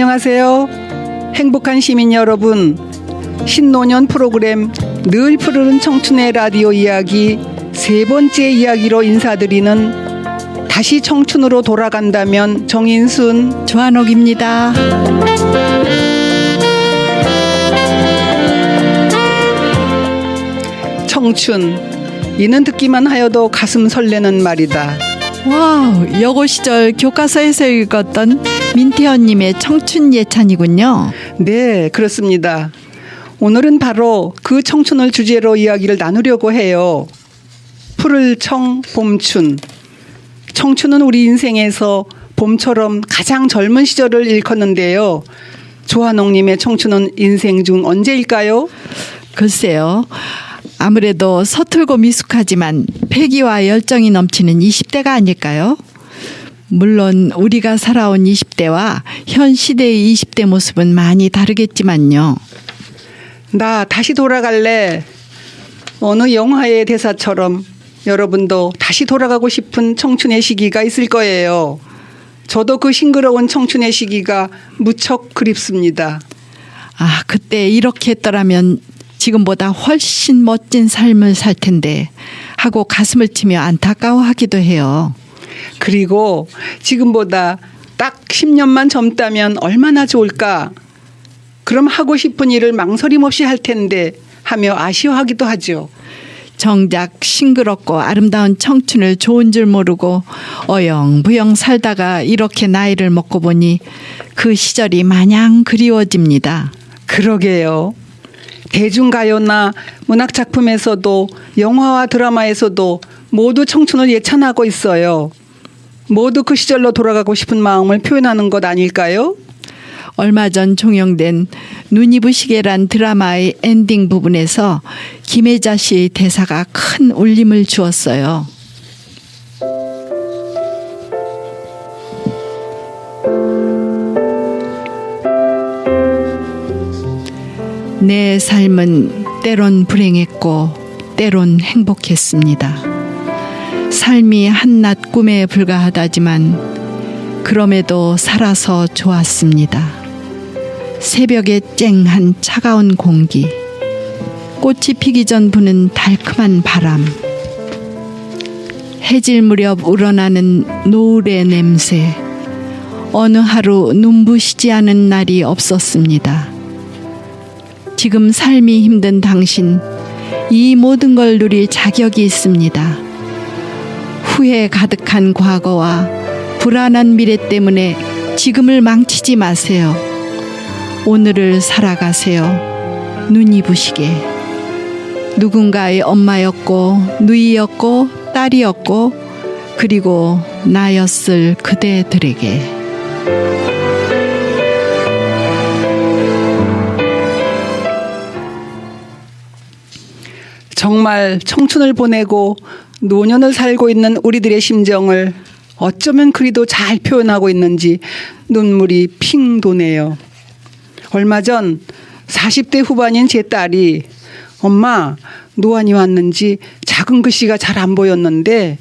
안녕하세요. 행복한 시민 여러분, 신노년 프로그램 늘 푸르른 청춘의 라디오 이야기 세 번째 이야기로 인사드리는 다시 청춘으로 돌아간다면 정인순, 조한옥입니다. 청춘, 이는 듣기만 하여도 가슴 설레는 말이다. 와우, 여고 시절 교과서에서 읽었던 민태현님의 청춘 예찬이군요. 네, 그렇습니다. 오늘은 바로 그 청춘을 주제로 이야기를 나누려고 해요. 푸를 청, 봄춘. 청춘은 우리 인생에서 봄처럼 가장 젊은 시절을 일컫는데요. 조한옥님의 청춘은 인생 중 언제일까요? 글쎄요. 아무래도 서툴고 미숙하지만 패기와 열정이 넘치는 20대가 아닐까요? 물론 우리가 살아온 20대와 현 시대의 20대 모습은 많이 다르겠지만요. 나 다시 돌아갈래. 어느 영화의 대사처럼 여러분도 다시 돌아가고 싶은 청춘의 시기가 있을 거예요. 저도 그 싱그러운 청춘의 시기가 무척 그립습니다. 아, 그때 이렇게 했더라면 지금보다 훨씬 멋진 삶을 살 텐데 하고 가슴을 치며 안타까워하기도 해요. 그리고 지금보다 딱 10년만 젊다면 얼마나 좋을까. 그럼 하고 싶은 일을 망설임 없이 할 텐데 하며 아쉬워하기도 하죠. 정작 싱그럽고 아름다운 청춘을 좋은 줄 모르고 어영부영 살다가 이렇게 나이를 먹고 보니 그 시절이 마냥 그리워집니다. 그러게요. 대중가요나 문학작품에서도 영화와 드라마에서도 모두 청춘을 예찬하고 있어요. 모두 그 시절로 돌아가고 싶은 마음을 표현하는 것 아닐까요? 얼마 전 종영된 눈이 부시게란 드라마의 엔딩 부분에서 김혜자 씨의 대사가 큰 울림을 주었어요. 내 삶은 때론 불행했고 때론 행복했습니다. 삶이 한낱 꿈에 불과하다지만 그럼에도 살아서 좋았습니다. 새벽에 쨍한 차가운 공기, 꽃이 피기 전 부는 달콤한 바람, 해질 무렵 우러나는 노을의 냄새, 어느 하루 눈부시지 않은 날이 없었습니다. 지금 삶이 힘든 당신, 이 모든 걸 누릴 자격이 있습니다. 후회 가득한 과거와 불안한 미래 때문에 지금을 망치지 마세요. 오늘을 살아가세요. 눈이 부시게. 누군가의 엄마였고 누이였고 딸이었고 그리고 나였을 그대들에게. 정말 청춘을 보내고 노년을 살고 있는 우리들의 심정을 어쩌면 그리도 잘 표현하고 있는지 눈물이 핑 도네요. 얼마 전 40대 후반인 제 딸이 엄마, 노안이 왔는지 작은 글씨가 잘 안 보였는데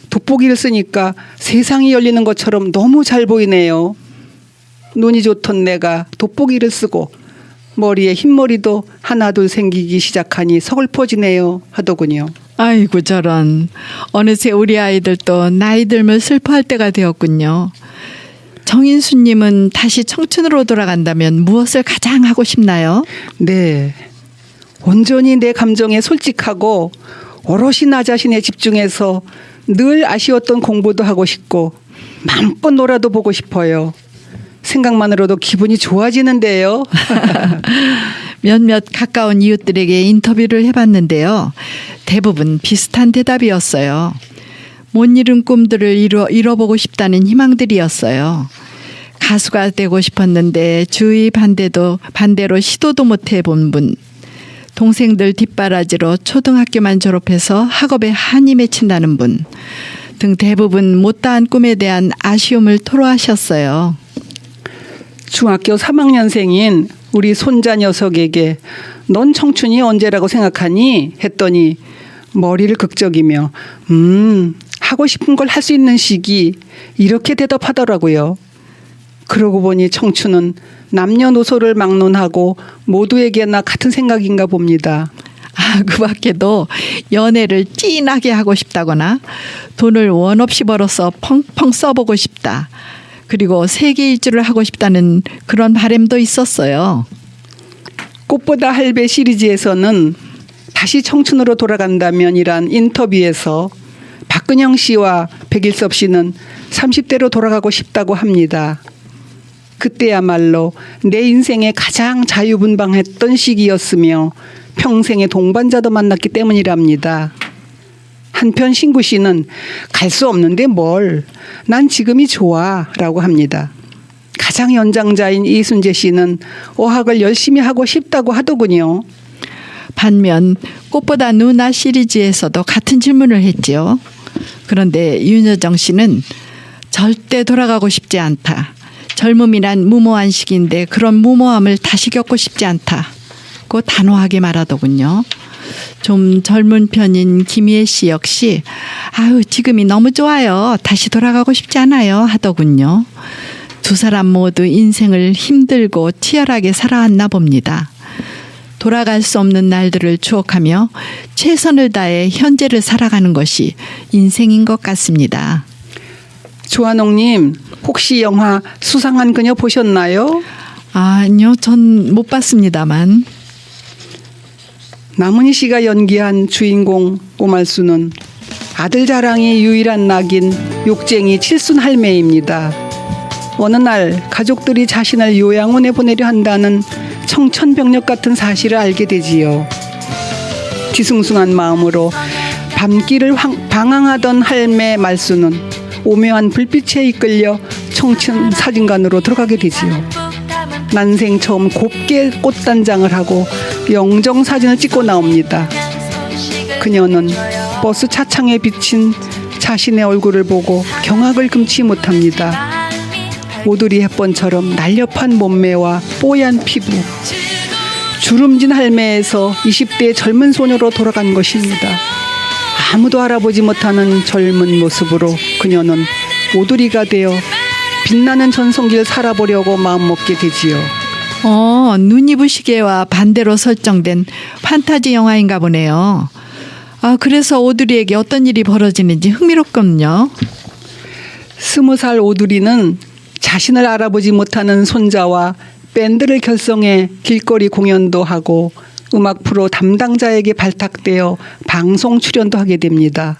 돋보기를 쓰니까 세상이 열리는 것처럼 너무 잘 보이네요. 눈이 좋던 내가 돋보기를 쓰고 머리에 흰머리도 하나둘 생기기 시작하니 서글퍼지네요 하더군요. 아이고 저런. 어느새 우리 아이들도 나이 들면 슬퍼할 때가 되었군요. 정인수님은 다시 청춘으로 돌아간다면 무엇을 가장 하고 싶나요? 네, 온전히 내 감정에 솔직하고 오롯이 나 자신에 집중해서 늘 아쉬웠던 공부도 하고 싶고 마음껏 놀아도 보고 싶어요. 생각만으로도 기분이 좋아지는데요. 몇몇 가까운 이웃들에게 인터뷰를 해봤는데요. 대부분 비슷한 대답이었어요. 못 이룬 꿈들을 이뤄보고 싶다는 희망들이었어요. 가수가 되고 싶었는데 주위 반대로 시도도 못 해본 분. 동생들 뒷바라지로 초등학교만 졸업해서 학업에 한이 맺힌다는 분 등 대부분 못다한 꿈에 대한 아쉬움을 토로하셨어요. 중학교 3학년생인 우리 손자 녀석에게 넌 청춘이 언제라고 생각하니? 했더니 머리를 극적이며 하고 싶은 걸 할 수 있는 시기 이렇게 대답하더라고요. 그러고 보니 청춘은 남녀노소를 막론하고 모두에게나 같은 생각인가 봅니다. 그 밖에도 연애를 찐하게 하고 싶다거나 돈을 원 없이 벌어서 펑펑 써보고 싶다. 그리고 세계 일주를 하고 싶다는 그런 바람도 있었어요. 꽃보다 할배 시리즈에서는 다시 청춘으로 돌아간다면이란 인터뷰에서 박근영 씨와 백일섭 씨는 30대로 돌아가고 싶다고 합니다. 그때야말로 내 인생에 가장 자유분방했던 시기였으며 평생의 동반자도 만났기 때문이랍니다. 한편 신구 씨는 갈 수 없는데 뭘, 난 지금이 좋아 라고 합니다. 가장 연장자인 이순재 씨는 어학을 열심히 하고 싶다고 하더군요. 반면 꽃보다 누나 시리즈에서도 같은 질문을 했지요. 그런데 윤여정 씨는 절대 돌아가고 싶지 않다. 젊음이란 무모한 시기인데 그런 무모함을 다시 겪고 싶지 않다고 단호하게 말하더군요. 좀 젊은 편인 김희애 씨 역시 지금이 너무 좋아요. 다시 돌아가고 싶지 않아요 하더군요. 두 사람 모두 인생을 힘들고 치열하게 살아왔나 봅니다. 돌아갈 수 없는 날들을 추억하며 최선을 다해 현재를 살아가는 것이 인생인 것 같습니다. 조한옥님, 혹시 영화 수상한 그녀 보셨나요? 아니요, 전 못 봤습니다만. 남은희 씨가 연기한 주인공 꼬말수는 아들 자랑이 유일한 낙인 욕쟁이 칠순 할매입니다. 어느 날 가족들이 자신을 요양원에 보내려 한다는 청천벽력 같은 사실을 알게 되지요. 뒤숭숭한 마음으로 밤길을 방황하던 할매 말수는 오묘한 불빛에 이끌려 청춘 사진관으로 들어가게 되지요. 난생 처음 곱게 꽃단장을 하고 영정 사진을 찍고 나옵니다. 그녀는 버스 차창에 비친 자신의 얼굴을 보고 경악을 금치 못합니다. 오드리 헵번처럼 날렵한 몸매와 뽀얀 피부, 주름진 할매에서 20대의 젊은 소녀로 돌아간 것입니다. 아무도 알아보지 못하는 젊은 모습으로 그녀는 오드리가 되어 빛나는 전성기를 살아보려고 마음먹게 되지요. 눈이부시게와 반대로 설정된 판타지 영화인가 보네요. 그래서 오드리에게 어떤 일이 벌어지는지 흥미롭군요. 20살 오드리는 자신을 알아보지 못하는 손자와 밴드를 결성해 길거리 공연도 하고 음악 프로 담당자에게 발탁되어 방송 출연도 하게 됩니다.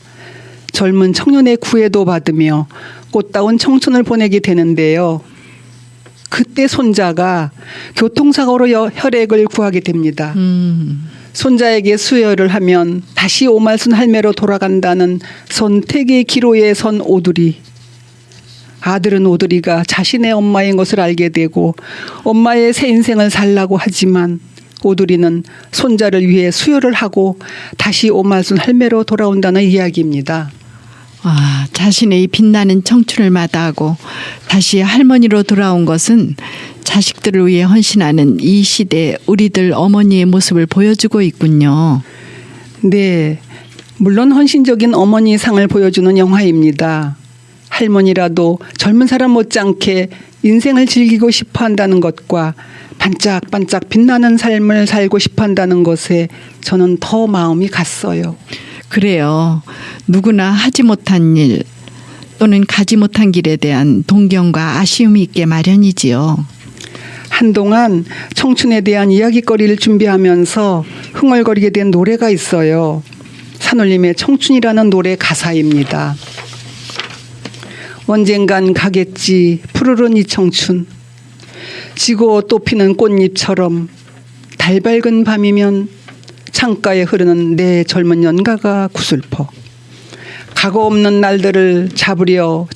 젊은 청년의 구애도 받으며 꽃다운 청춘을 보내게 되는데요. 그때 손자가 교통사고로 혈액을 구하게 됩니다. 손자에게 수혈을 하면 다시 오말순 할매로 돌아간다는 선택의 기로에 선 오드리. 아들은 오드리가 자신의 엄마인 것을 알게 되고 엄마의 새 인생을 살라고 하지만 오드리는 손자를 위해 수혈을 하고 다시 오말순 할매로 돌아온다는 이야기입니다. 자신의 빛나는 청춘을 마다하고 다시 할머니로 돌아온 것은 자식들을 위해 헌신하는 이 시대 우리들 어머니의 모습을 보여주고 있군요. 네, 물론 헌신적인 어머니 상을 보여주는 영화입니다. 할머니라도 젊은 사람 못지않게 인생을 즐기고 싶어 한다는 것과 반짝반짝 빛나는 삶을 살고 싶어 한다는 것에 저는 더 마음이 갔어요. 그래요. 누구나 하지 못한 일 또는 가지 못한 길에 대한 동경과 아쉬움이 있게 마련이지요. 한동안 청춘에 대한 이야기거리를 준비하면서 흥얼거리게 된 노래가 있어요. 산울림의 청춘이라는 노래 가사입니다. 언젠간 가겠지 푸르른 이 청춘, 지고 또 피는 꽃잎처럼 달 밝은 밤이면 창가에 흐르는 내 젊은 연가가 구슬퍼. 각오 없는 날들을 잡으려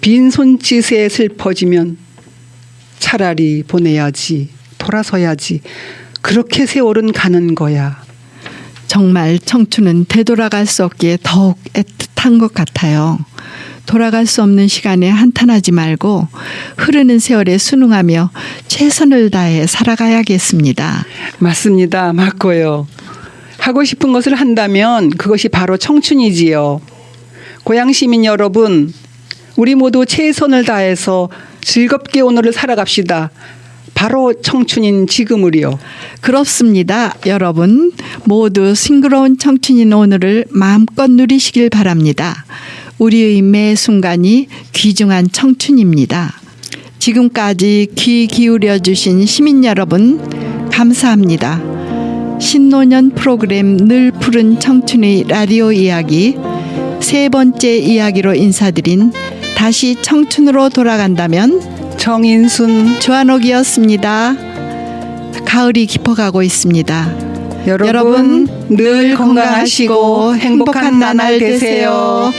빈 손짓에 슬퍼지면 차라리 보내야지, 돌아서야지, 그렇게 세월은 가는 거야. 정말 청춘은 되돌아갈 수 없기에 더욱 애틋한 것 같아요. 돌아갈 수 없는 시간에 한탄하지 말고 흐르는 세월에 순응하며 최선을 다해 살아가야겠습니다. 맞습니다. 맞고요. 하고 싶은 것을 한다면 그것이 바로 청춘이지요. 고향 시민 여러분, 우리 모두 최선을 다해서 즐겁게 오늘을 살아갑시다. 바로 청춘인 지금을이요. 그렇습니다. 여러분 모두 싱그러운 청춘인 오늘을 마음껏 누리시길 바랍니다. 우리의 매 순간이 귀중한 청춘입니다. 지금까지 귀 기울여 주신 시민 여러분 감사합니다. 신노년 프로그램 늘 푸른 청춘의 라디오 이야기 세 번째 이야기로 인사드린 다시 청춘으로 돌아간다면 정인순 조한옥이었습니다. 가을이 깊어가고 있습니다. 여러분 늘 건강하시고 행복한 나날 되세요.